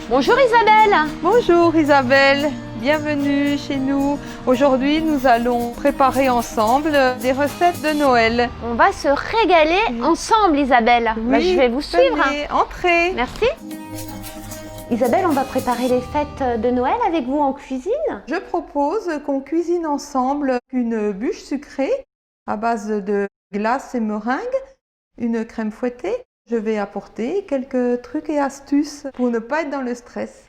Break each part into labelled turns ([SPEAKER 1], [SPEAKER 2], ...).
[SPEAKER 1] Bonjour Isabelle.
[SPEAKER 2] Bonjour Isabelle, bienvenue chez nous. Aujourd'hui, nous allons préparer ensemble des recettes de Noël.
[SPEAKER 1] On va se régaler ensemble Isabelle.
[SPEAKER 2] Oui,
[SPEAKER 1] Je vais vous suivre.
[SPEAKER 2] venez, entrez.
[SPEAKER 1] Merci. Isabelle, on va préparer les fêtes de Noël avec vous en cuisine.
[SPEAKER 2] Je propose qu'on cuisine ensemble une bûche sucrée à base de glace et meringue, une crème fouettée. Je vais apporter quelques trucs et astuces pour ne pas être dans le stress.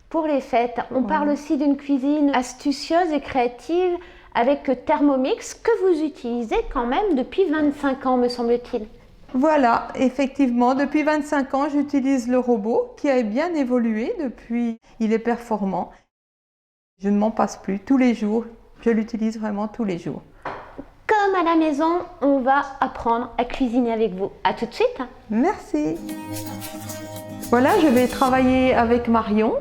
[SPEAKER 1] Pour les fêtes, on parle aussi d'une cuisine astucieuse et créative avec Thermomix que vous utilisez quand même depuis 25 ans, me semble-t-il.
[SPEAKER 2] Voilà, effectivement, depuis 25 ans, j'utilise le robot qui a bien évolué depuis. Il est performant. Je ne m'en passe plus tous les jours. Je l'utilise vraiment tous les jours.
[SPEAKER 1] Comme à la maison, on va apprendre à cuisiner avec vous. À tout de suite.
[SPEAKER 2] Merci. Voilà, je vais travailler avec Marion.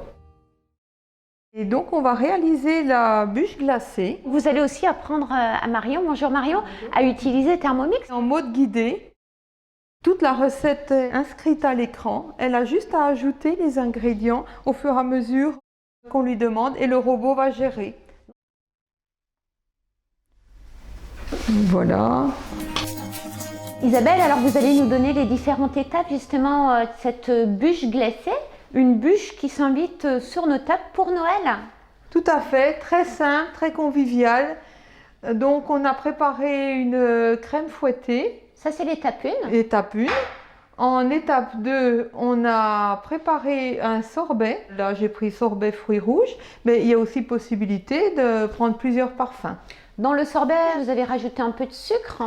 [SPEAKER 2] Et donc, on va réaliser la bûche glacée.
[SPEAKER 1] Vous allez aussi apprendre à Marion, bonjour Marion, à utiliser Thermomix.
[SPEAKER 2] En mode guidé, toute la recette est inscrite à l'écran. Elle a juste à ajouter les ingrédients au fur et à mesure qu'on lui demande et le robot va gérer. Voilà.
[SPEAKER 1] Isabelle, alors vous allez nous donner les différentes étapes justement de cette bûche glacée, une bûche qui s'invite sur nos tables pour Noël.
[SPEAKER 2] Tout à fait, très simple, très convivial. Donc on a préparé une crème fouettée.
[SPEAKER 1] Ça c'est l'étape 1.
[SPEAKER 2] Étape 1. En étape 2, on a préparé un sorbet. Là j'ai pris sorbet fruits rouges, mais il y a aussi possibilité de prendre plusieurs parfums.
[SPEAKER 1] Dans le sorbet, vous avez rajouté un peu de sucre.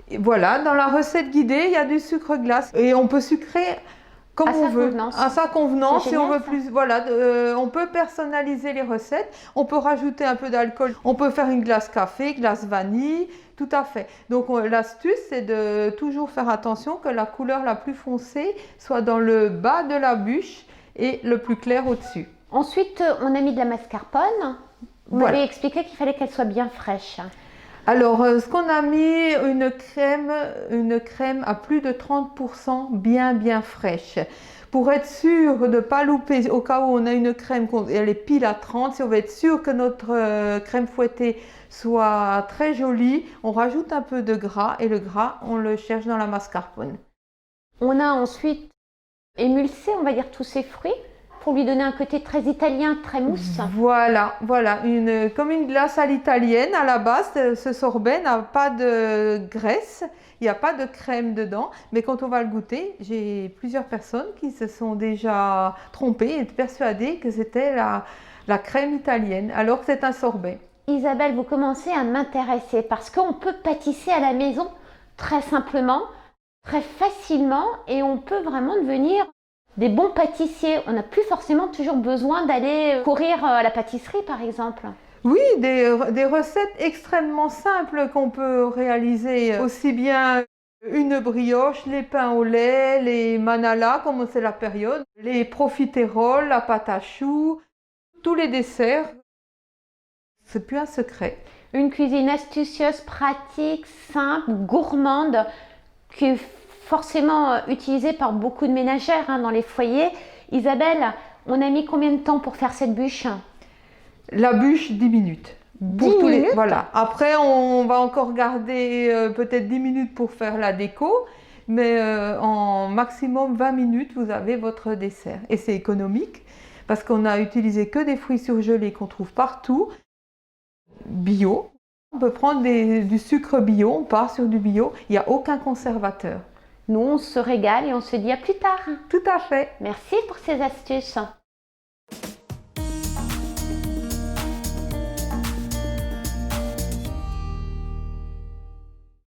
[SPEAKER 2] Et voilà, dans la recette guidée, il y a du sucre glace et on peut sucrer comme on veut, à sa convenance. Si on veut plus, voilà, on peut personnaliser les recettes. On peut rajouter un peu d'alcool. On peut faire une glace café, glace vanille, tout à fait. Donc l'astuce, c'est de toujours faire attention que la couleur la plus foncée soit dans le bas de la bûche et le plus clair au-dessus.
[SPEAKER 1] Ensuite, on a mis de la mascarpone. Vous avez expliqué qu'il fallait qu'elle soit bien fraîche.
[SPEAKER 2] Alors, ce qu'on a mis, une crème à plus de 30% bien fraîche. Pour être sûr de ne pas louper, au cas où on a une crème, elle est pile à 30, si on veut être sûr que notre crème fouettée soit très jolie, on rajoute un peu de gras et le gras, on le cherche dans la mascarpone.
[SPEAKER 1] On a ensuite émulsé, on va dire, tous ces fruits pour lui donner un côté très italien, très mousse.
[SPEAKER 2] Voilà, comme une glace à l'italienne à la base. Ce sorbet n'a pas de graisse, il n'y a pas de crème dedans, mais quand on va le goûter, j'ai plusieurs personnes qui se sont déjà trompées et persuadées que c'était la crème italienne, alors que c'est un sorbet.
[SPEAKER 1] Isabelle, vous commencez à m'intéresser parce qu'on peut pâtisser à la maison très simplement, très facilement et on peut vraiment devenir des bons pâtissiers. On n'a plus forcément toujours besoin d'aller courir à la pâtisserie par exemple.
[SPEAKER 2] Oui, des recettes extrêmement simples qu'on peut réaliser, aussi bien une brioche, les pains au lait, les manalas comme c'est la période, les profiteroles, la pâte à choux, tous les desserts. C'est plus un secret.
[SPEAKER 1] Une cuisine astucieuse, pratique, simple, gourmande, qui est forcément utilisée par beaucoup de ménagères dans les foyers. Isabelle, on a mis combien de temps pour faire cette bûche?
[SPEAKER 2] La bûche, 10 minutes.
[SPEAKER 1] 10 minutes?
[SPEAKER 2] Voilà. Après, on va encore garder peut-être 10 minutes pour faire la déco, mais en maximum 20 minutes, vous avez votre dessert. Et c'est économique parce qu'on a utilisé que des fruits surgelés qu'on trouve partout, bio. On peut prendre du sucre bio, on part sur du bio, il n'y a aucun conservateur.
[SPEAKER 1] Nous, on se régale et on se dit à plus tard.
[SPEAKER 2] Tout à fait.
[SPEAKER 1] Merci pour ces astuces.